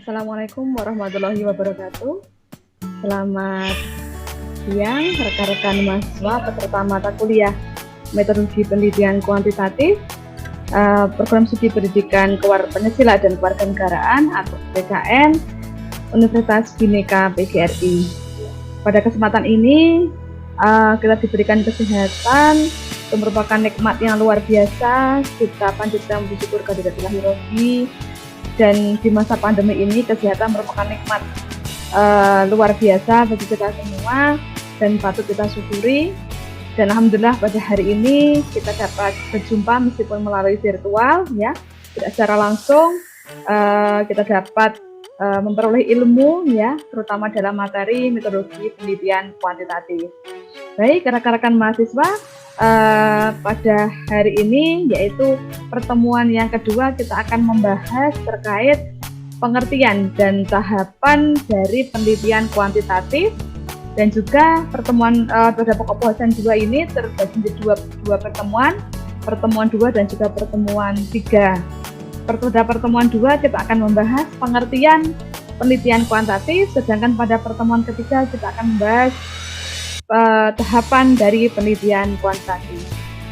Assalamualaikum warahmatullahi wabarakatuh. Selamat siang rekan-rekan mahasiswa peserta mata kuliah Metodologi Pendidikan Kuantitatif, Program Studi Pendidikan Pancasila dan Kewarganegaraan atau PKN Universitas Bhinneka PGRI. Pada kesempatan ini kita diberikan kesehatan, itu merupakan nikmat yang luar biasa. Kita panjatkan bersyukur kehadirat Ilahi Robbi. Dan di masa pandemi ini kesehatan merupakan nikmat luar biasa bagi kita semua dan patut kita syukuri. Dan alhamdulillah pada hari ini kita dapat berjumpa meskipun melalui virtual, ya, tidak secara langsung. Kita dapat memperoleh ilmu, ya, terutama dalam materi metodologi penelitian kuantitatif. Baik, rekan-rekan mahasiswa, pada hari ini yaitu pertemuan yang kedua kita akan membahas terkait pengertian dan tahapan dari penelitian kuantitatif, dan juga pertemuan pada pokok bahasan 2 ini terbagi menjadi dua pertemuan 2 dan juga pertemuan 3. Pada pertemuan 2 kita akan membahas pengertian penelitian kuantitatif, sedangkan pada pertemuan ketiga kita akan membahas tahapan dari penelitian kuantitatif.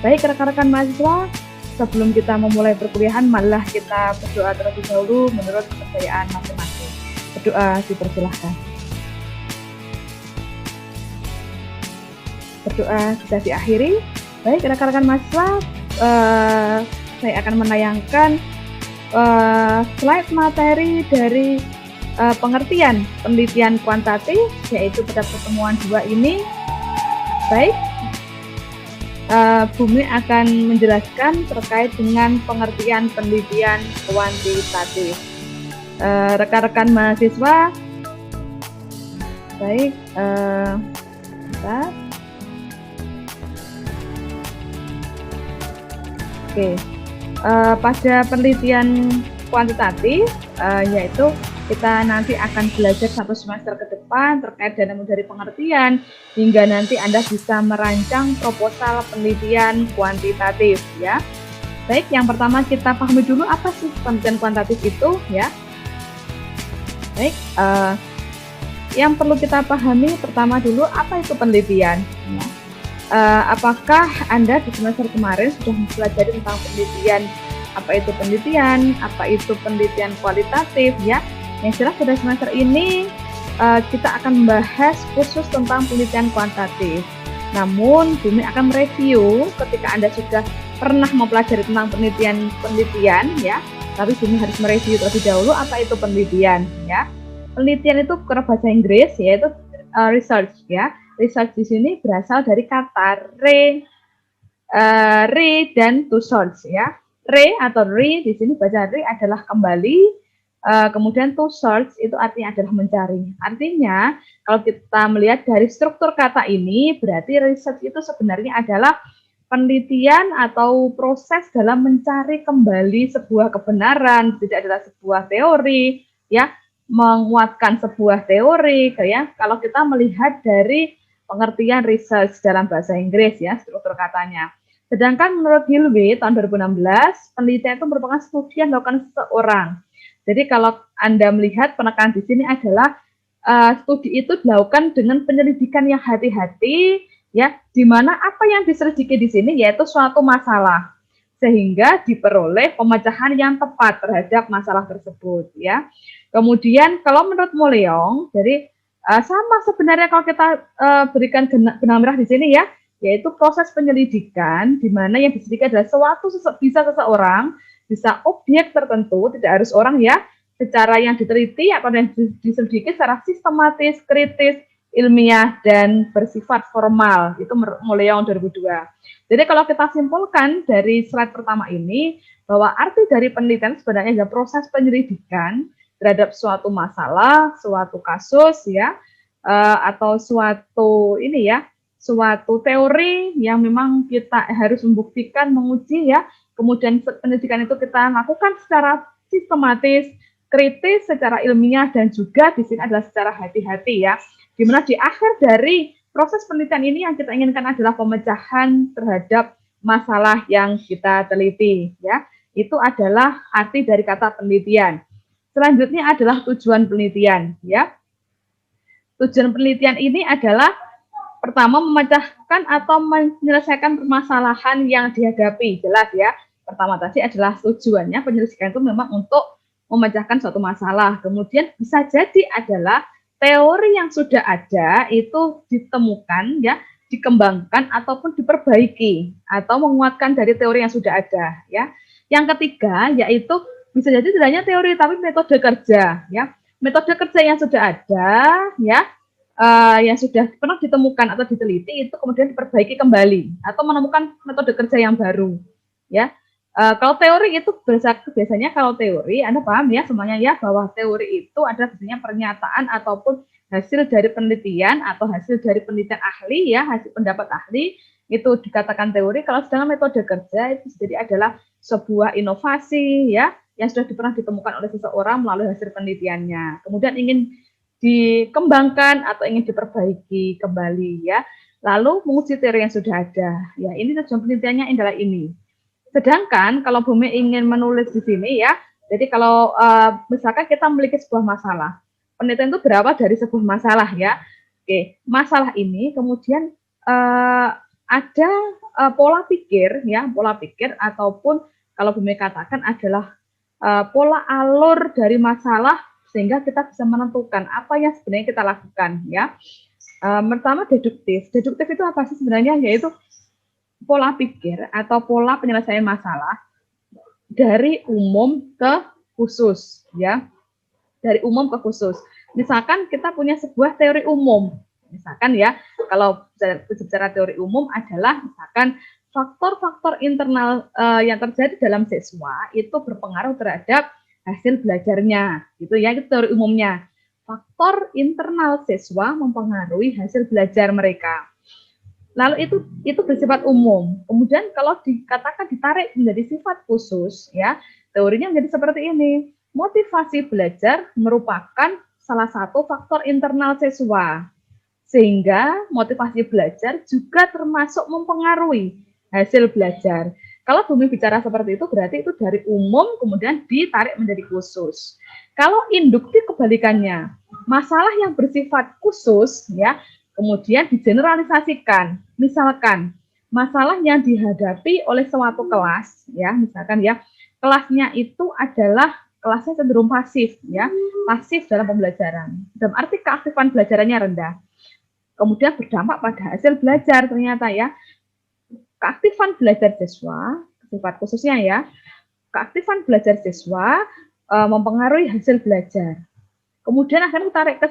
Baik rekan-rekan mahasiswa, sebelum kita memulai perkuliahan, marilah kita berdoa terlebih dahulu menurut kepercayaan masing-masing. Berdoa dipersilahkan. Berdoa sudah diakhiri. Baik rekan-rekan mahasiswa, saya akan menayangkan slide materi dari pengertian penelitian kuantitatif, yaitu pada pertemuan 2 ini. Baik, Bumi akan menjelaskan terkait dengan pengertian penelitian kuantitatif. Rekan-rekan mahasiswa, baik, bentar. Oke, pada penelitian kuantitatif, yaitu kita nanti akan belajar 1 semester ke depan terkait dari pengertian hingga nanti Anda bisa merancang proposal penelitian kuantitatif, ya. Baik, yang pertama kita pahami dulu apa sih penelitian kuantitatif itu, ya. Baik, yang perlu kita pahami pertama dulu apa itu penelitian, ya. Apakah Anda di semester kemarin sudah mempelajari tentang penelitian, apa itu penelitian kualitatif, ya. Yang jelas pada semester ini kita akan membahas khusus tentang penelitian kuantitatif. Namun Bumi akan mereview ketika Anda sudah pernah mempelajari tentang penelitian, ya. Tapi Bumi harus mereview terlebih dahulu apa itu penelitian, ya. Penelitian itu karena bahasa Inggris yaitu research, ya. Research di sini berasal dari kata re dan to search, ya. Re atau re di sini baca re adalah kembali. Kemudian to search itu artinya adalah mencari. Artinya kalau kita melihat dari struktur kata ini, berarti research itu sebenarnya adalah penelitian atau proses dalam mencari kembali sebuah kebenaran, tidak adalah sebuah teori, ya, menguatkan sebuah teori, ya. Kalau kita melihat dari pengertian research dalam bahasa Inggris, ya, struktur katanya. Sedangkan menurut Hilwe tahun 2016, penelitian itu merupakan studi yang dilakukan seseorang. Jadi kalau Anda melihat penekanan di sini adalah studi itu dilakukan dengan penyelidikan yang hati-hati, ya, di mana apa yang diselidiki di sini yaitu suatu masalah, sehingga diperoleh pemecahan yang tepat terhadap masalah tersebut, ya. Kemudian kalau menurut Moleong, jadi sama sebenarnya kalau kita berikan benang merah di sini, ya, yaitu proses penyelidikan di mana yang diselidiki adalah bisa seseorang, bisa objek tertentu, tidak harus orang, ya, secara yang diteliti atau yang diselidiki secara sistematis, kritis, ilmiah, dan bersifat formal. Itu Moleong 2002. Jadi kalau kita simpulkan dari slide pertama ini, bahwa arti dari penelitian sebenarnya adalah proses penyelidikan terhadap suatu masalah, suatu kasus, ya, atau suatu teori yang memang kita harus membuktikan, menguji, ya. Kemudian penelitian itu kita lakukan secara sistematis, kritis, secara ilmiah, dan juga di sini adalah secara hati-hati, ya. Dimana di akhir dari proses penelitian ini yang kita inginkan adalah pemecahan terhadap masalah yang kita teliti, ya. Itu adalah arti dari kata penelitian. Selanjutnya adalah tujuan penelitian, ya. Tujuan penelitian ini adalah pertama memecahkan atau menyelesaikan permasalahan yang dihadapi, jelas ya. Pertama tadi adalah tujuannya penyelidikan itu memang untuk memecahkan suatu masalah. Kemudian bisa jadi adalah teori yang sudah ada itu ditemukan ya, dikembangkan ataupun diperbaiki atau menguatkan dari teori yang sudah ada ya. Yang ketiga yaitu bisa jadi tidak hanya teori tapi metode kerja ya. Metode kerja yang sudah ada ya, yang sudah pernah ditemukan atau diteliti itu kemudian diperbaiki kembali atau menemukan metode kerja yang baru ya. Kalau teori itu biasanya kalau teori Anda paham ya semuanya ya bahwa teori itu adalah biasanya pernyataan ataupun hasil dari penelitian atau hasil dari penelitian ahli ya, hasil pendapat ahli itu dikatakan teori. Kalau sedangkan metode kerja itu jadi adalah sebuah inovasi ya yang sudah pernah ditemukan oleh seseorang melalui hasil penelitiannya. Kemudian ingin dikembangkan atau ingin diperbaiki kembali ya. Lalu menguji teori yang sudah ada. Ya, ini tujuan penelitiannya adalah ini. Sedangkan kalau Bumi ingin menulis di sini ya, jadi kalau misalkan kita memiliki sebuah masalah, penelitian itu berawal dari sebuah masalah ya. Oke, masalah ini kemudian ada pola pikir ya, pola pikir ataupun kalau Bumi katakan adalah pola alur dari masalah sehingga kita bisa menentukan apa yang sebenarnya kita lakukan ya. Pertama deduktif. Deduktif itu apa sih sebenarnya? Yaitu pola pikir atau pola penyelesaian masalah dari umum ke khusus ya, dari umum ke khusus. Misalkan kita punya sebuah teori umum, misalkan ya, kalau bicara teori umum adalah misalkan faktor-faktor internal yang terjadi dalam siswa itu berpengaruh terhadap hasil belajarnya, gitu ya, itu teori umumnya. Faktor internal siswa mempengaruhi hasil belajar mereka. Lalu itu bersifat umum. Kemudian kalau dikatakan ditarik menjadi sifat khusus, ya teorinya menjadi seperti ini. Motivasi belajar merupakan salah satu faktor internal siswa, sehingga motivasi belajar juga termasuk mempengaruhi hasil belajar. Kalau Bumi bicara seperti itu berarti itu dari umum kemudian ditarik menjadi khusus. Kalau induktif kebalikannya, masalah yang bersifat khusus ya kemudian digeneralisasikan. Misalkan masalah yang dihadapi oleh suatu kelas ya, misalkan ya, kelasnya itu adalah kelasnya cenderung pasif ya, pasif dalam pembelajaran. Dalam arti keaktifan belajarannya rendah. Kemudian berdampak pada hasil belajar ternyata ya. Keaktifan belajar siswa, sifat khususnya ya, keaktifan belajar siswa mempengaruhi hasil belajar. Kemudian akan ditarik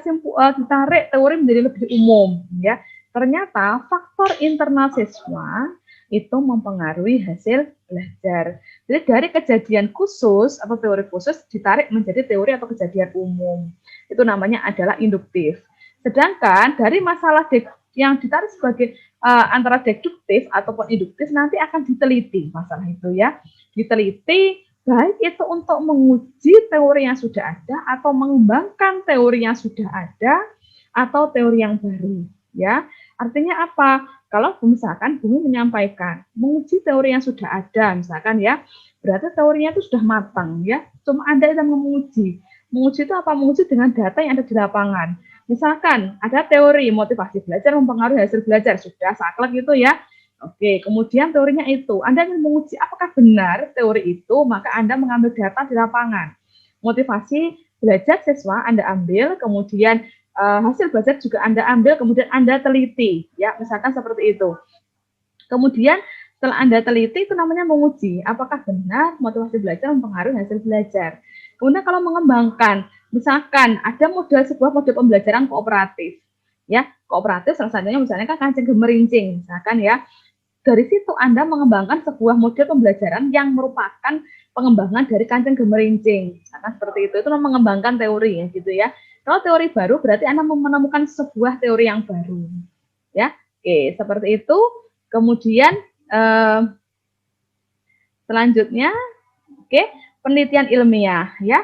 teori menjadi lebih umum ya. Ternyata faktor internal siswa itu mempengaruhi hasil belajar. Jadi dari kejadian khusus atau teori khusus ditarik menjadi teori atau kejadian umum. Itu namanya adalah induktif. Sedangkan dari masalah yang ditarik sebagai antara deduktif ataupun induktif nanti akan diteliti masalah itu ya. Diteliti baik itu untuk menguji teori yang sudah ada atau mengembangkan teori yang sudah ada atau teori yang baru ya. Artinya apa? Kalau misalkan Bumi menyampaikan menguji teori yang sudah ada misalkan ya, berarti teorinya itu sudah matang ya. Cuma Anda yang menguji. Menguji itu apa? Menguji dengan data yang ada di lapangan. Misalkan ada teori motivasi belajar mempengaruhi hasil belajar, sudah saklek gitu ya. Oke, kemudian teorinya itu, Anda ingin menguji apakah benar teori itu, maka Anda mengambil data di lapangan. Motivasi belajar siswa Anda ambil, kemudian hasil belajar juga Anda ambil, kemudian Anda teliti, ya, misalkan seperti itu. Kemudian setelah Anda teliti, itu namanya menguji, apakah benar motivasi belajar mempengaruhi hasil belajar. Kemudian kalau mengembangkan, misalkan ada sebuah model pembelajaran kooperatif, ya, kooperatif salah satunya misalnya kan kancing gemerincing, misalkan ya, dari situ Anda mengembangkan sebuah model pembelajaran yang merupakan pengembangan dari kancing gemerincing. Nah, seperti itu mengembangkan teori ya gitu ya. Kalau teori baru berarti Anda menemukan sebuah teori yang baru. Ya. Oke, seperti itu. Kemudian selanjutnya penelitian ilmiah ya.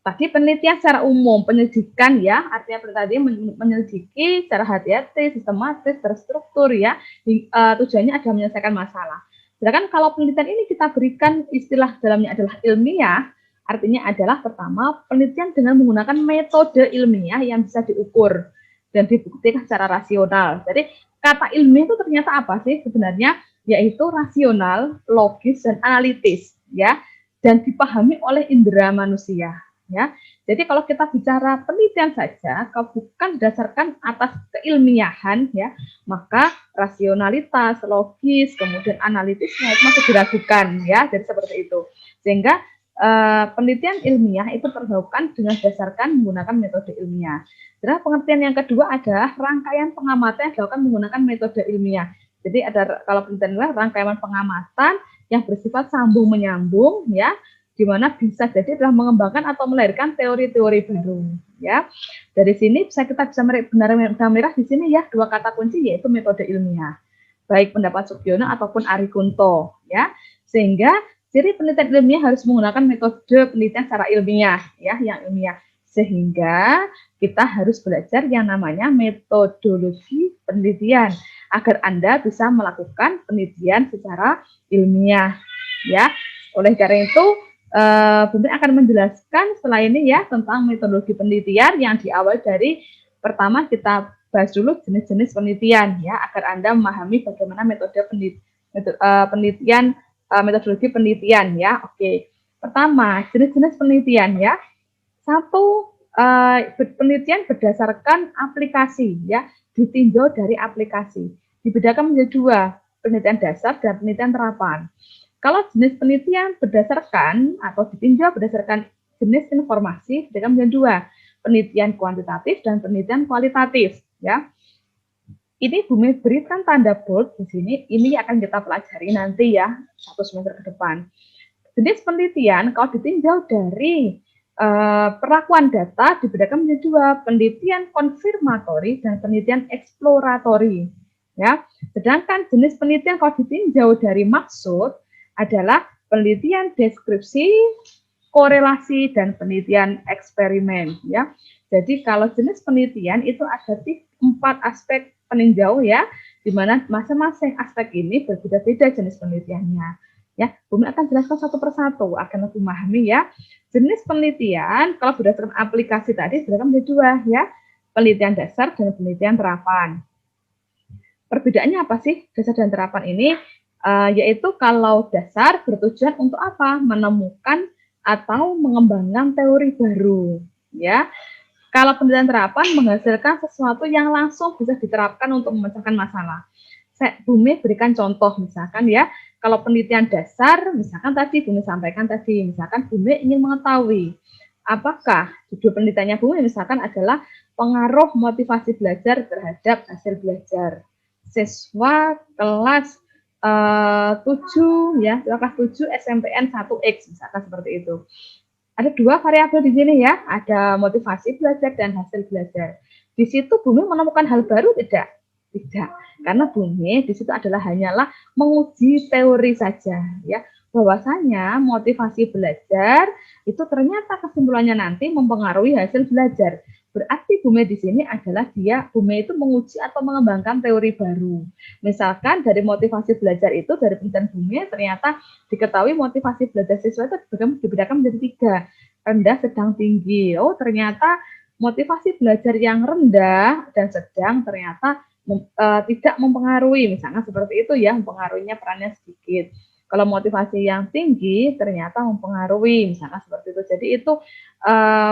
Tadi penelitian secara umum, penyelidikan ya, artinya tadi menyelidiki secara hati-hati, sistematis, terstruktur ya, tujuannya adalah menyelesaikan masalah. Sedangkan kalau penelitian ini kita berikan istilah dalamnya adalah ilmiah, artinya adalah pertama, penelitian dengan menggunakan metode ilmiah yang bisa diukur dan dibuktikan secara rasional. Jadi kata ilmiah itu ternyata apa sih sebenarnya? Yaitu rasional, logis, dan analitis, ya, dan dipahami oleh indera manusia, ya. Jadi kalau kita bicara penelitian saja, kalau bukan berdasarkan atas keilmiahan, ya, maka rasionalitas, logis, kemudian analitisnya itu masih diragukan, ya. Jadi seperti itu. Sehingga penelitian ilmiah itu terlakukan dengan berdasarkan menggunakan metode ilmiah. Jadi pengertian yang kedua adalah rangkaian pengamatan yang dilakukan menggunakan metode ilmiah. Jadi ada kalau penelitian adalah rangkaian pengamatan yang bersifat sambung menyambung, ya, di mana bisa jadi adalah mengembangkan atau melahirkan teori-teori baru, ya. Dari sini kita bisa merah di sini ya dua kata kunci yaitu metode ilmiah, baik pendapat Sugiono ataupun Ari Kunto, ya. Sehingga ciri penelitian ilmiah harus menggunakan metode penelitian secara ilmiah, ya, yang ilmiah. Sehingga kita harus belajar yang namanya metodologi penelitian agar Anda bisa melakukan penelitian secara ilmiah, ya. Oleh karena itu, Bumi akan menjelaskan setelah ini ya tentang metodologi penelitian yang diawali dari pertama kita bahas dulu jenis-jenis penelitian ya agar Anda memahami bagaimana metodologi penelitian ya. Oke. Pertama, jenis-jenis penelitian ya. Satu, penelitian berdasarkan aplikasi ya, ditinjau dari aplikasi. Dibedakan menjadi dua, penelitian dasar dan penelitian terapan. Kalau jenis penelitian berdasarkan atau ditinjau berdasarkan jenis informasi, dibedakan menjadi dua, penelitian kuantitatif dan penelitian kualitatif. Ya, ini Bumi berikan tanda bold di sini. Ini akan kita pelajari nanti ya 1 semester ke depan. Jenis penelitian kalau ditinjau dari perlakuan data dibedakan menjadi dua, penelitian konfirmatori dan penelitian eksploratori. Ya, sedangkan jenis penelitian kalau ditinjau dari maksud adalah penelitian deskripsi, korelasi, dan penelitian eksperimen. Ya, jadi kalau jenis penelitian itu ada 4 aspek peninjau ya, di mana masing-masing aspek ini berbeda-beda jenis penelitiannya. Ya, Bumi akan jelaskan satu persatu akan lebih memahami ya. Jenis penelitian kalau berdasarkan aplikasi tadi berdasarkan menjadi dua ya, penelitian dasar dan penelitian terapan. Perbedaannya apa sih dasar dan terapan ini? Yaitu kalau dasar bertujuan untuk apa? Menemukan atau mengembangkan teori baru, ya. Kalau penelitian terapan menghasilkan sesuatu yang langsung bisa diterapkan untuk memecahkan masalah. Bumi berikan contoh misalkan ya, kalau penelitian dasar, misalkan tadi Bumi sampaikan tadi, misalkan Bumi ingin mengetahui apakah judul penelitiannya Bumi misalkan adalah pengaruh motivasi belajar terhadap hasil belajar siswa kelas 7 ya, kelas 7 SMPN 1X misalkan seperti itu. Ada dua variabel di sini ya, ada motivasi belajar dan hasil belajar. Di situ Bumi menemukan hal baru tidak? Tidak, karena Bumi di situ adalah hanyalah menguji teori saja ya, bahwasanya motivasi belajar itu ternyata kesimpulannya nanti mempengaruhi hasil belajar. Berarti Bumi di sini adalah Bumi itu menguji atau mengembangkan teori baru. Misalkan dari motivasi belajar itu dari penelitian Bumi ternyata diketahui motivasi belajar siswa itu dibedakan menjadi 3, rendah, sedang, tinggi. Oh, ternyata motivasi belajar yang rendah dan sedang ternyata tidak mempengaruhi, misalnya seperti itu ya, mempengaruhinya perannya sedikit. Kalau motivasi yang tinggi ternyata mempengaruhi, misalnya seperti itu. Jadi itu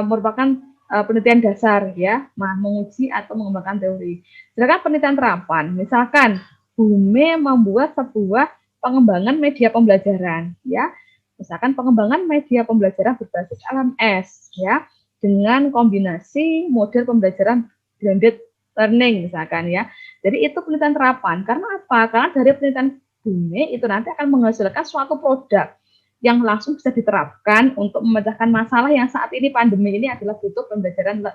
merupakan penelitian dasar ya, menguji atau mengembangkan teori. Sedangkan penelitian terapan, misalkan Bumi membuat sebuah pengembangan media pembelajaran ya, misalkan pengembangan media pembelajaran berbasis LMS ya, dengan kombinasi model pembelajaran blended learning misalkan ya. Jadi itu penelitian terapan. Karena apa? Karena dari penelitian Bumi itu nanti akan menghasilkan suatu produk yang langsung bisa diterapkan untuk memecahkan masalah yang saat ini pandemi ini adalah butuh pembelajaran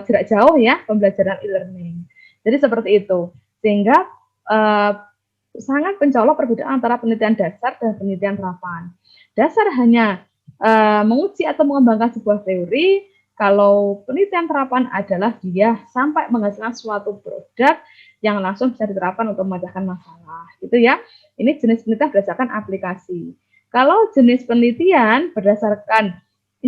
jarak jauh ya, pembelajaran e-learning. Jadi seperti itu. Sehingga sangat mencolok perbedaan antara penelitian dasar dan penelitian terapan. Dasar hanya menguji atau mengembangkan sebuah teori. Kalau penelitian terapan adalah dia sampai menghasilkan suatu produk yang langsung bisa diterapkan untuk memecahkan masalah, gitu ya. Ini jenis penelitian berdasarkan aplikasi. Kalau jenis penelitian berdasarkan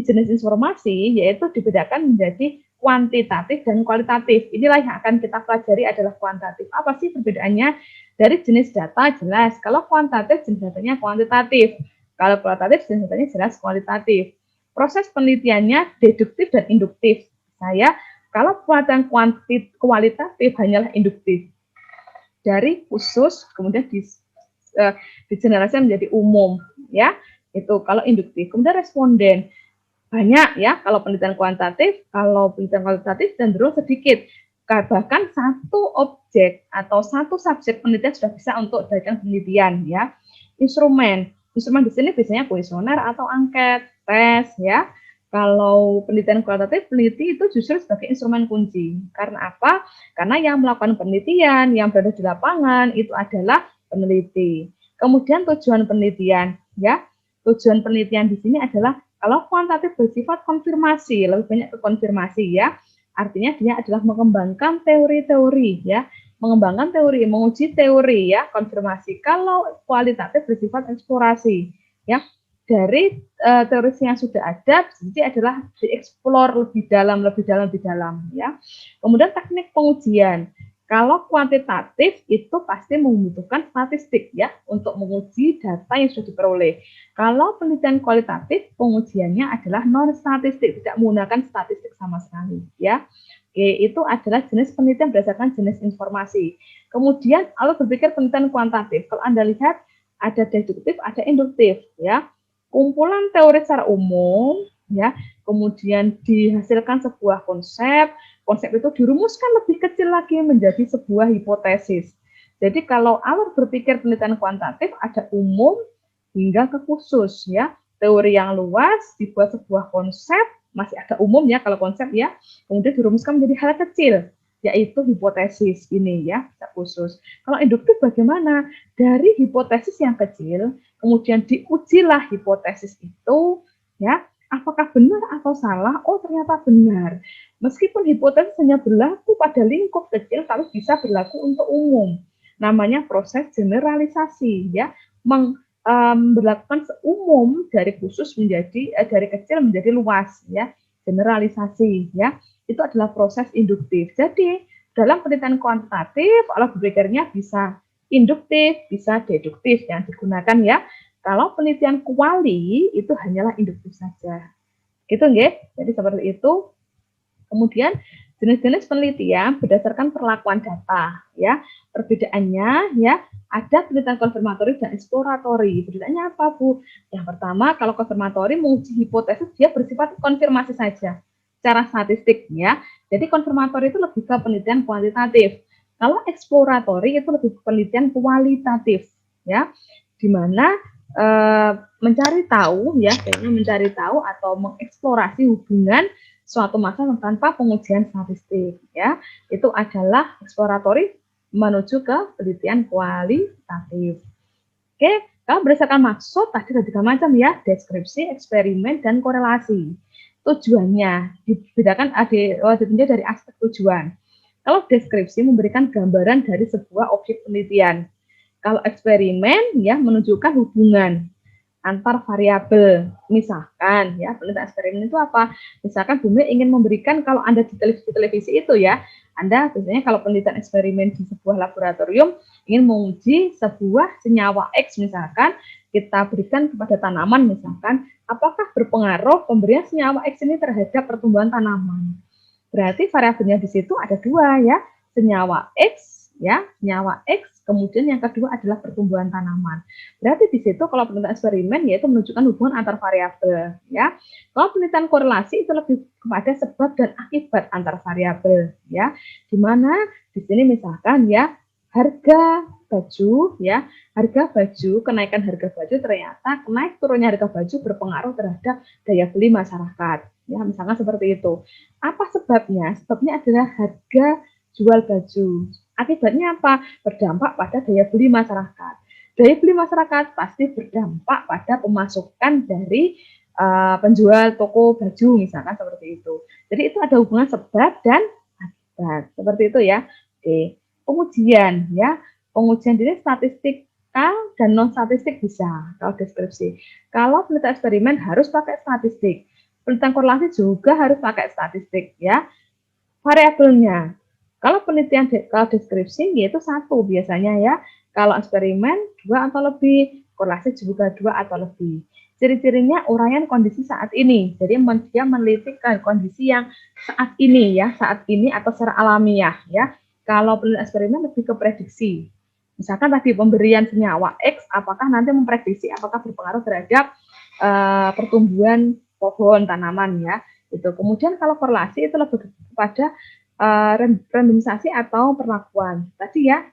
jenis informasi yaitu dibedakan menjadi kuantitatif dan kualitatif. Inilah yang akan kita pelajari adalah kuantitatif. Apa sih perbedaannya dari jenis data? Jelas. Kalau kuantitatif jenis datanya kuantitatif. Kalau kualitatif jenis datanya jelas kualitatif. Proses penelitiannya deduktif dan induktif. Kalau penelitian kualitatif hanyalah induktif. Dari khusus kemudian digeneralisasi menjadi umum, ya. Itu kalau induktif. Kemudian responden banyak, ya, kalau penelitian kuantitatif. Kalau penelitian kualitatif cenderung sedikit. Bahkan satu objek atau satu subjek penelitian sudah bisa untuk dilakukan penelitian, ya. Instrumen di sini biasanya kuesioner atau angket, tes, ya. Kalau penelitian kualitatif, peneliti itu justru sebagai instrumen kunci. Karena apa? Karena yang melakukan penelitian, yang berada di lapangan itu adalah peneliti. Kemudian tujuan penelitian, ya. Tujuan penelitian di sini adalah kalau kuantitatif bersifat konfirmasi, lebih banyak ke konfirmasi, ya. Artinya dia adalah mengembangkan teori-teori, ya. Mengembangkan teori, menguji teori, ya, konfirmasi. Kalau kualitatif bersifat eksplorasi, ya. Dari teori yang sudah ada, jadi adalah dieksplor lebih dalam, ya. Kemudian teknik pengujian. Kalau kuantitatif itu pasti membutuhkan statistik, ya, untuk menguji data yang sudah diperoleh. Kalau penelitian kualitatif, pengujiannya adalah non statistik, tidak menggunakan statistik sama sekali, ya. Oke, itu adalah jenis penelitian berdasarkan jenis informasi. Kemudian, kalau berpikir penelitian kuantitatif, kalau Anda lihat ada deduktif, ada induktif, ya. Kumpulan teori secara umum, ya, kemudian dihasilkan sebuah konsep itu dirumuskan lebih kecil lagi menjadi sebuah hipotesis. Jadi kalau awal berpikir penelitian kuantitatif ada umum hingga ke khusus, ya. Teori yang luas dibuat sebuah konsep, masih ada umum, ya, kalau konsep, ya, kemudian dirumuskan menjadi hal kecil, yaitu hipotesis ini, ya, khusus. Kalau induktif bagaimana? Dari hipotesis yang kecil kemudian diujilah hipotesis itu, ya, apakah benar atau salah? Oh, ternyata benar. Meskipun hipotesis hanya berlaku pada lingkup kecil, tapi bisa berlaku untuk umum. Namanya proses generalisasi, ya, berlakukan seumum dari khusus menjadi dari kecil menjadi luas, ya, generalisasi, ya. Itu adalah proses induktif. Jadi dalam penelitian kuantitatif, kalau berpikirnya bisa induktif, bisa deduktif yang digunakan, ya. Kalau penelitian kuali itu hanyalah induktif saja. Gitu nggih. Jadi seperti itu. Kemudian jenis-jenis penelitian berdasarkan perlakuan data, ya. Perbedaannya, ya, ada penelitian konfirmatori dan eksploratori. Perbedaannya apa, Bu? Yang pertama, kalau konfirmatori menguji hipotesis dia bersifat konfirmasi saja secara statistik, ya. Jadi konfirmatori itu lebih ke penelitian kuantitatif. Kalau eksploratori itu lebih ke penelitian kualitatif, ya, di mana mencari tahu, ya, mencari tahu atau mengeksplorasi hubungan suatu masalah tanpa pengujian statistik, ya. Itu adalah eksploratori menuju ke penelitian kualitatif. Oke, kalau berdasarkan maksud tadi ada 3 macam, ya, deskripsi, eksperimen, dan korelasi. Tujuannya dibedakan ditinjau dari aspek tujuan. Kalau deskripsi memberikan gambaran dari sebuah objek penelitian. Kalau eksperimen, ya, menunjukkan hubungan antar variabel. Misalkan, ya, penelitian eksperimen itu apa? Misalkan bumi ingin memberikan, kalau Anda di televisi itu, ya, Anda biasanya kalau penelitian eksperimen di sebuah laboratorium ingin menguji sebuah senyawa X, misalkan kita berikan kepada tanaman, misalkan apakah berpengaruh pemberian senyawa X ini terhadap pertumbuhan tanaman. Berarti variabelnya di situ ada 2, ya, senyawa X, ya, senyawa X. Kemudian yang kedua adalah pertumbuhan tanaman. Berarti di situ kalau penelitian eksperimen yaitu menunjukkan hubungan antar variabel, ya. Kalau penelitian korelasi itu lebih kepada sebab dan akibat antar variabel, ya. Di mana di sini misalkan, ya, harga baju, ya, harga baju, kenaikan harga baju ternyata naik turunnya harga baju berpengaruh terhadap daya beli masyarakat, ya, misalkan seperti itu. Apa sebabnya? Sebabnya adalah harga jual baju. Akibatnya apa? Berdampak pada daya beli masyarakat. Daya beli masyarakat pasti berdampak pada pemasukan dari penjual toko baju, misalkan seperti itu. Jadi itu ada hubungan sebab dan akibat. Seperti itu, ya. Oke. Pengujian, ya. Pengujian ini statistik dan non statistik bisa kalau deskripsi. Kalau penelitian eksperimen harus pakai statistik. penelitian korelasi juga harus pakai statistik ya. Variabelnya, kalau penelitian kalau deskripsi yaitu 1 biasanya ya, kalau eksperimen 2 atau lebih, korelasi juga 2 atau lebih. Ciri-cirinya uraian kondisi saat ini, jadi dia meneliti kondisi yang saat ini ya, saat ini atau secara alamiah ya. Kalau penelitian eksperimen lebih ke prediksi. Misalkan tadi pemberian senyawa X, apakah nanti memprediksi apakah berpengaruh terhadap pertumbuhan pohon tanaman ya. Itu. Kemudian kalau korelasi itu lebih kepada randomisasi atau perlakuan. Tadi ya,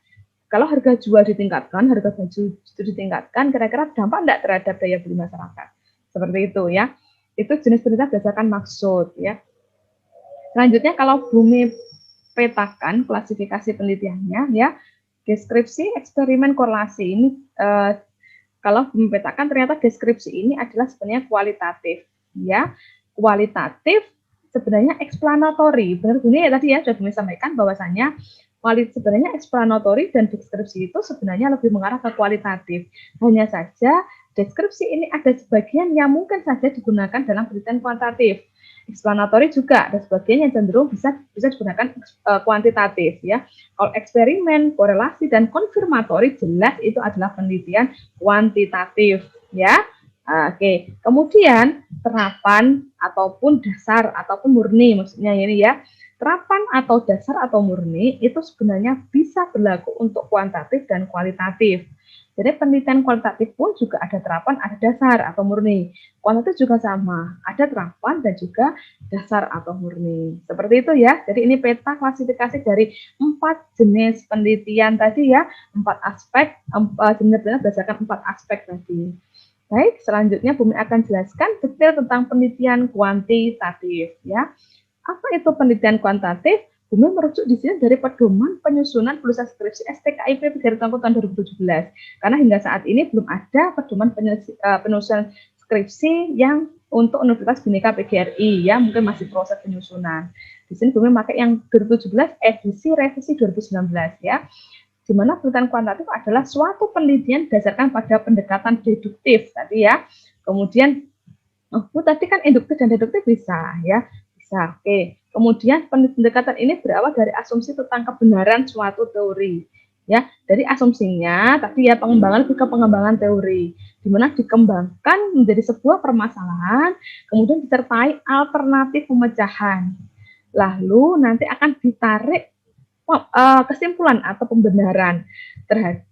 kalau harga jual ditingkatkan, harga baju itu ditingkatkan, kira-kira dampak enggak terhadap daya beli masyarakat? Seperti itu ya. Itu jenis penelitian berdasarkan maksud ya. Selanjutnya kalau Bumi petakan klasifikasi penelitiannya ya, deskripsi, eksperimen, korelasi ini kalau memetakan ternyata deskripsi ini adalah sebenarnya kualitatif ya. Kualitatif sebenarnya explanatory. Benar bunyi ya tadi ya sudah Bumi sampaikan bahwasanya sebenarnya explanatory dan deskripsi itu sebenarnya lebih mengarah ke kualitatif. Hanya saja deskripsi ini ada sebagian yang mungkin saja digunakan dalam penelitian kuantitatif. Explanatory juga ada sebagian yang cenderung bisa digunakan kuantitatif ya. Kalau eksperimen, korelasi dan konfirmatori jelas itu adalah penelitian kuantitatif ya. Oke, kemudian terapan ataupun dasar ataupun murni maksudnya ini ya. Terapan atau dasar atau murni itu sebenarnya bisa berlaku untuk kuantitatif dan kualitatif. Jadi penelitian kualitatif pun juga ada terapan, ada dasar atau murni. Kualitatif juga sama, ada terapan dan juga dasar atau murni. Seperti itu ya. Jadi ini peta klasifikasi dari 4 jenis penelitian tadi ya, 4 aspek, jenis berdasarkan 4 aspek tadi. Baik, selanjutnya Bumi akan jelaskan detail tentang penelitian kuantitatif ya. Apa itu penelitian kuantitatif? Bumi merujuk di sini dari pedoman penyusunan penulisan skripsi STKIP tahun 2017. Karena hingga saat ini belum ada pedoman penyusunan skripsi yang untuk Universitas Bhinneka PGRI ya, mungkin masih proses penyusunan. Di sini Bumi pakai yang 2017 edisi revisi 2019 ya. Di mana penelitian kuantitatif adalah suatu penelitian berdasarkan pada pendekatan deduktif tadi ya. Kemudian tadi kan induktif dan deduktif bisa ya. Bisa. Oke. Kemudian pendekatan ini berawal dari asumsi tentang kebenaran suatu teori. Ya, dari asumsinya tadi ya pengembangan ke pengembangan teori, di mana dikembangkan menjadi sebuah permasalahan, kemudian disertai alternatif pemecahan. Lalu nanti akan ditarik kesimpulan atau pembenaran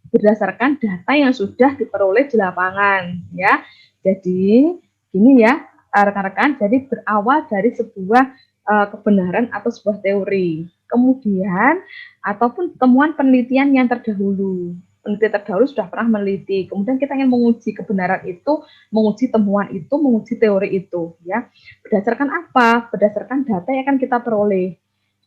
berdasarkan data yang sudah diperoleh di lapangan ya. Jadi gini ya rekan-rekan, jadi berawal dari sebuah kebenaran atau sebuah teori, kemudian ataupun temuan penelitian yang terdahulu. Penelitian terdahulu sudah pernah meneliti, kemudian kita ingin menguji kebenaran itu, menguji temuan itu, menguji teori itu ya. Berdasarkan apa? Berdasarkan data yang akan kita peroleh.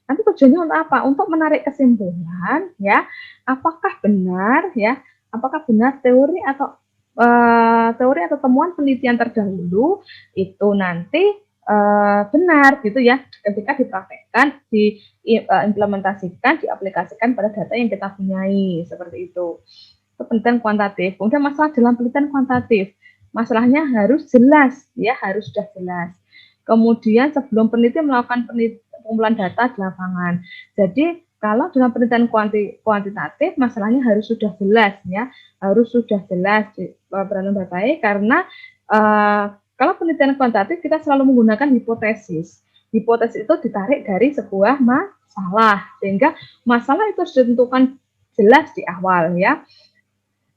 Nanti tujuannya untuk apa? Untuk menarik kesimpulan ya, apakah benar ya, apakah benar teori atau temuan penelitian terdahulu itu nanti benar gitu ya, ketika dipraktekkan, diimplementasikan, diaplikasikan pada data yang kita punyai, seperti itu. Itu penelitian kuantitatif. Kemudian masalah dalam penelitian kuantitatif, masalahnya harus jelas ya, harus sudah jelas. Kemudian sebelum peneliti melakukan pengumpulan data di lapangan. Jadi kalau dalam penelitian kuantitatif masalahnya harus sudah jelas ya, harus sudah jelas peranan baik karena kalau penelitian kuantitatif kita selalu menggunakan hipotesis. Hipotesis itu ditarik dari sebuah masalah sehingga masalah itu sudah ditentukan jelas di awal ya.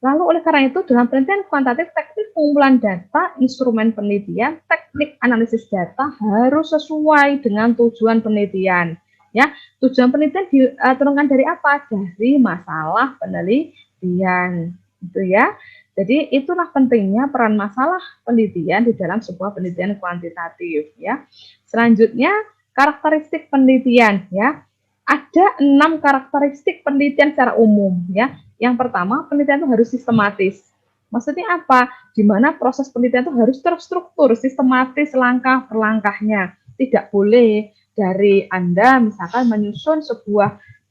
Lalu oleh karena itu dalam penelitian kuantitatif teknik pengumpulan data, instrumen penelitian, teknik analisis data harus sesuai dengan tujuan penelitian. Ya, tujuan penelitian diturunkan dari apa? Dari masalah penelitian, gitu ya. Jadi itulah pentingnya peran masalah penelitian di dalam sebuah penelitian kuantitatif. Ya. Selanjutnya karakteristik penelitian. Ya, ada 6 karakteristik penelitian secara umum. Ya. Yang pertama, penelitian itu harus sistematis. Maksudnya apa? Di mana proses penelitian itu harus terstruktur, sistematis langkah per langkahnya. Tidak boleh dari Anda misalkan menyusun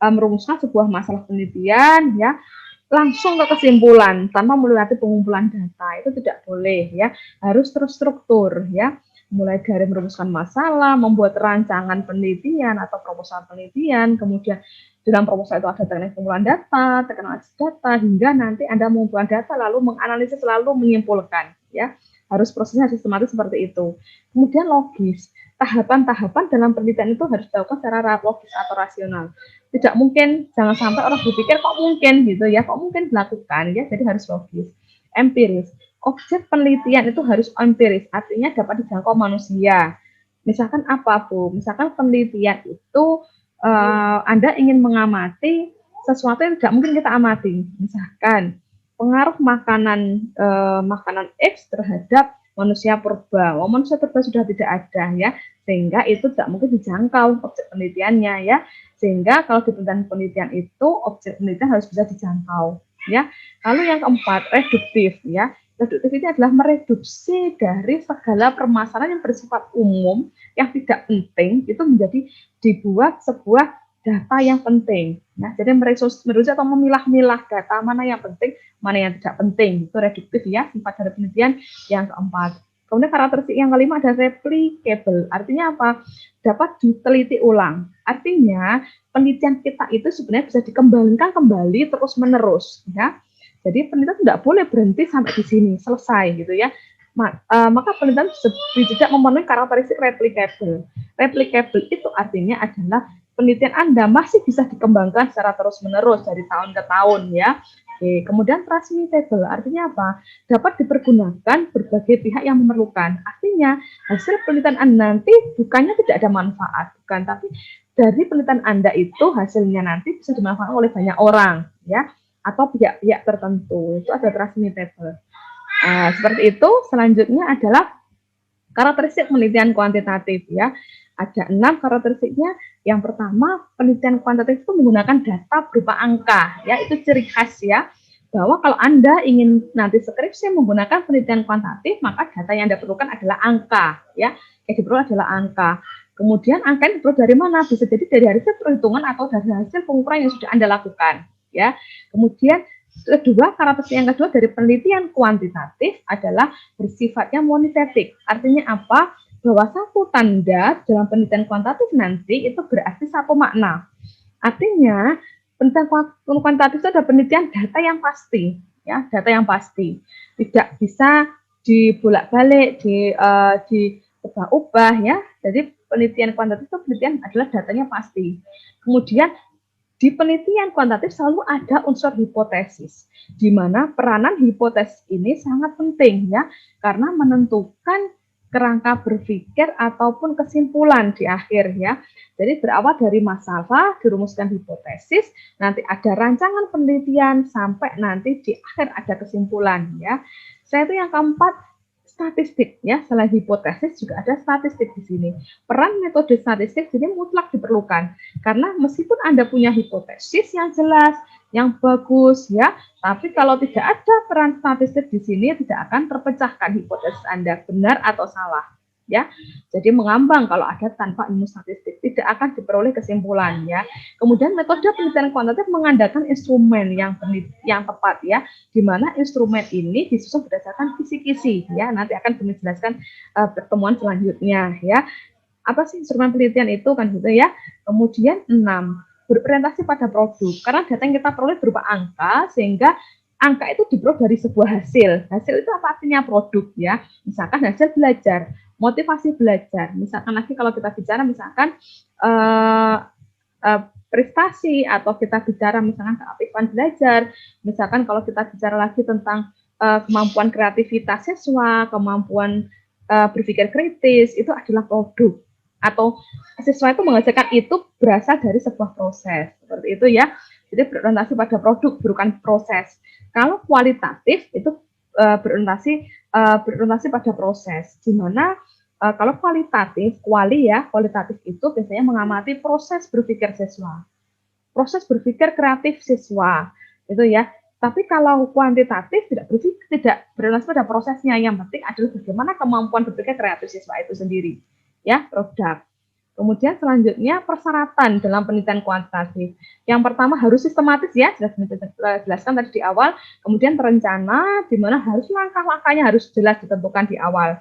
merumuskan sebuah masalah penelitian ya, langsung ke kesimpulan tanpa melewati pengumpulan data. Itu tidak boleh ya, harus terstruktur ya. mulai dari merumuskan masalah, membuat rancangan penelitian atau proposal penelitian, kemudian dalam proposal itu ada teknik pengumpulan data, teknik analisis data, hingga nanti Anda mengumpulkan data lalu menganalisis lalu menyimpulkan, ya. Harus prosesnya sistematis seperti itu. Kemudian logis. Tahapan-tahapan dalam penelitian itu harus dilakukan secara logis atau rasional. Tidak mungkin, jangan sampai orang berpikir kok mungkin gitu ya, kok mungkin dilakukan ya, jadi harus logis. Empiris. Objek penelitian itu harus empiris, artinya dapat dijangkau manusia. Misalkan apa, Bu? Misalkan penelitian itu Anda ingin mengamati sesuatu yang tidak mungkin kita amati. Misalkan pengaruh makanan X terhadap manusia purba. Manusia purba sudah tidak ada ya, sehingga itu tidak mungkin dijangkau objek penelitiannya ya. Sehingga kalau di penelitian itu objek penelitian harus bisa dijangkau ya. Lalu yang keempat, reduktif ya. Reduktif ini adalah mereduksi dari segala permasalahan yang bersifat umum yang tidak penting itu menjadi dibuat sebuah data yang penting. Nah, jadi mereduksi atau memilah-milah data mana yang penting, mana yang tidak penting. Itu reduktif ya, sifat dari penelitian yang keempat. Kemudian karakteristik yang kelima ada replicable. Artinya apa? Dapat diteliti ulang. Artinya penelitian kita itu sebenarnya bisa dikembangkan kembali terus-menerus ya. Jadi penelitian tidak boleh berhenti sampai di sini, selesai gitu ya. Maka penelitian tidak memenuhi karakteristik replicable. Replicable itu artinya adalah penelitian Anda masih bisa dikembangkan secara terus-menerus dari tahun ke tahun ya. Oke, kemudian transmittable artinya apa? Dapat dipergunakan berbagai pihak yang memerlukan. Artinya hasil penelitian Anda nanti bukannya tidak ada manfaat, bukan, tapi dari penelitian Anda itu hasilnya nanti bisa dimanfaatkan oleh banyak orang ya, atau pihak-pihak tertentu. Itu ada transmittable. Seperti itu. Selanjutnya adalah karakteristik penelitian kuantitatif ya. Ada 6 karakteristiknya. Yang pertama, penelitian kuantitatif itu menggunakan data berupa angka ya. Itu ciri khas ya, bahwa kalau Anda ingin nanti skripsi menggunakan penelitian kuantitatif, maka data yang Anda perlukan adalah angka ya. Yang diperlukan adalah angka. Kemudian angka ini diperoleh dari mana? Bisa jadi dari hasil perhitungan atau dari hasil pengukuran yang sudah Anda lakukan ya. Kemudian karakteristik yang kedua dari penelitian kuantitatif adalah bersifatnya monitetik. Artinya apa? Bahwa satu tanda dalam penelitian kuantitatif nanti itu berarti satu makna. Artinya penelitian kuantitatif itu adalah penelitian data yang pasti, ya, data yang pasti. Tidak bisa dibolak-balik, diubah-ubah ya. Jadi penelitian kuantitatif itu penelitian adalah datanya pasti. Kemudian di penelitian kuantitatif selalu ada unsur hipotesis, di mana peranan hipotesis ini sangat penting ya, karena menentukan kerangka berpikir ataupun kesimpulan di akhir ya. Jadi berawal dari masalah, dirumuskan hipotesis, nanti ada rancangan penelitian, sampai nanti di akhir ada kesimpulan ya. Saya itu yang keempat, statistik ya, selain hipotesis juga ada statistik di sini. Peran metode statistik ini mutlak diperlukan karena meskipun Anda punya hipotesis yang jelas, yang bagus ya, tapi kalau tidak ada peran statistik di sini tidak akan terpecahkan hipotesis Anda benar atau salah ya. Jadi mengambang kalau ada tanpa ilmu statistik, tidak akan diperoleh kesimpulan ya. Kemudian metode penelitian kuantitatif mengandalkan instrumen yang tepat ya, di mana instrumen ini disusun berdasarkan kisi-kisi ya. Nanti akan kami jelaskan pertemuan selanjutnya ya. Apa sih instrumen penelitian itu kan gitu ya. Kemudian 6, berorientasi pada produk, karena data yang kita peroleh berupa angka, sehingga angka itu diperoleh dari sebuah hasil. Hasil itu apa artinya? Produk ya. Misalkan hasil belajar, motivasi belajar. Misalkan lagi kalau kita bicara misalkan prestasi, atau kita bicara misalkan keaktifan belajar, misalkan kalau kita bicara lagi tentang kemampuan kreativitas siswa, kemampuan berpikir kritis, itu adalah produk. Atau siswa itu mengerjakan itu berasal dari sebuah proses. Seperti itu ya. Jadi berorientasi pada produk, bukan proses. Kalau kualitatif itu berorientasi pada proses, di mana kalau kualitatif itu biasanya mengamati proses berpikir siswa, proses berpikir kreatif siswa, itu ya. Tapi kalau kuantitatif tidak berorientasi pada prosesnya, yang penting adalah bagaimana kemampuan berpikir kreatif siswa itu sendiri, ya, produk. Kemudian selanjutnya persyaratan dalam penelitian kuantitatif. Yang pertama harus sistematis ya, sudah jelaskan tadi di awal. Kemudian terencana, di mana harus langkah-langkahnya harus jelas ditentukan di awal.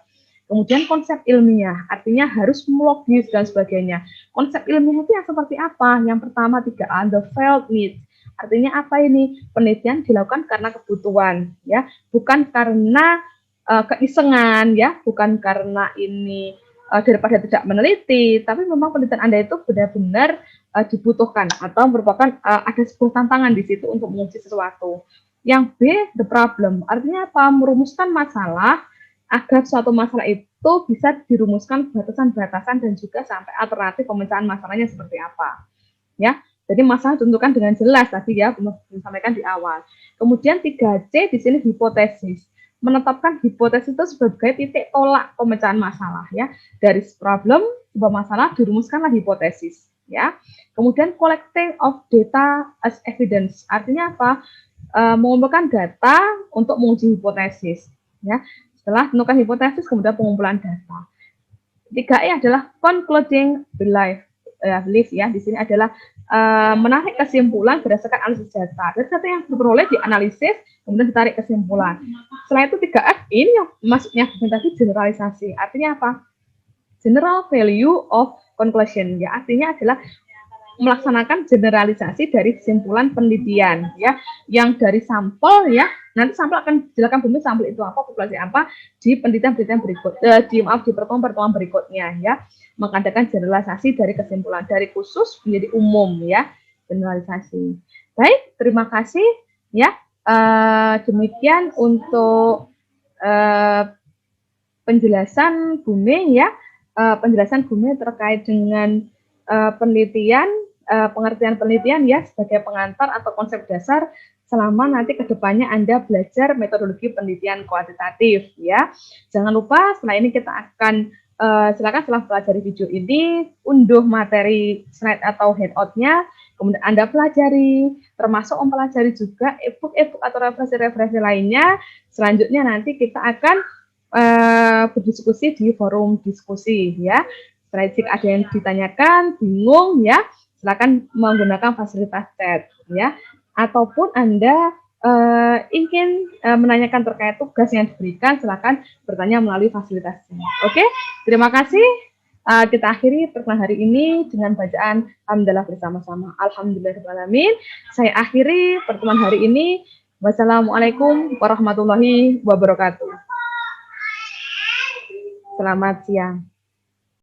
Kemudian konsep ilmiah, artinya harus logis dan sebagainya. Konsep ilmiah itu yang seperti apa? Yang pertama 3A, the felt needs. Artinya apa ini? Penelitian dilakukan karena kebutuhan, ya, bukan karena keisengan, ya, bukan karena ini daripada tidak meneliti, tapi memang penelitian Anda itu benar-benar dibutuhkan atau merupakan ada sebuah tantangan di situ untuk menguji sesuatu. Yang B, the problem. Artinya apa? Merumuskan masalah agar suatu masalah itu bisa dirumuskan batasan-batasan dan juga sampai alternatif pemecahan masalahnya seperti apa. Ya, jadi masalah ditentukan dengan jelas tadi ya, disampaikan di awal. Kemudian 3C di sini hipotesis. Menetapkan hipotesis itu sebagai titik tolak pemecahan masalah ya. Dari problem sebuah masalah dirumuskanlah hipotesis ya. Kemudian collecting of data as evidence. Artinya apa? Mengumpulkan data untuk menguji hipotesis ya. Setelah menentukan hipotesis kemudian pengumpulan data. 3E adalah concluding belief ya. Di sini adalah menarik kesimpulan berdasarkan analisis data. Data yang diperoleh dianalisis, kemudian ditarik kesimpulan. Setelah itu 3F ini yang maksudnya tadi generalisasi. Artinya apa? General value of conclusion. Ya, artinya adalah melaksanakan generalisasi dari kesimpulan penelitian ya, yang dari sampel ya, nanti sampel akan dijelaskan bumi sampel itu apa, populasi apa di penelitian-penelitian berikut di pertemuan-pertemuan berikutnya ya, mengadakan generalisasi dari kesimpulan dari khusus menjadi umum ya, generalisasi. Baik, terima kasih ya. Demikian untuk penjelasan Bumi ya, penjelasan Bumi terkait dengan penelitian, pengertian penelitian ya sebagai pengantar atau konsep dasar selama nanti kedepannya Anda belajar metodologi penelitian kuantitatif ya. Jangan lupa setelah ini kita akan silakan setelah pelajari video ini unduh materi slide atau handout-nya, kemudian Anda pelajari, termasuk mempelajari juga e-book atau referensi-referensi lainnya. Selanjutnya nanti kita akan berdiskusi di forum diskusi ya. Setelah jika ada yang ditanyakan, bingung ya, silakan menggunakan fasilitas chat ya. Ataupun Anda ingin menanyakan terkait tugas yang diberikan, silakan bertanya melalui fasilitas chat. Oke, terima kasih. Kita akhiri pertemuan hari ini dengan bacaan Alhamdulillah bersama-sama. Alhamdulillahirrahmanirrahim. Saya akhiri pertemuan hari ini. Wassalamualaikum warahmatullahi wabarakatuh. Selamat siang.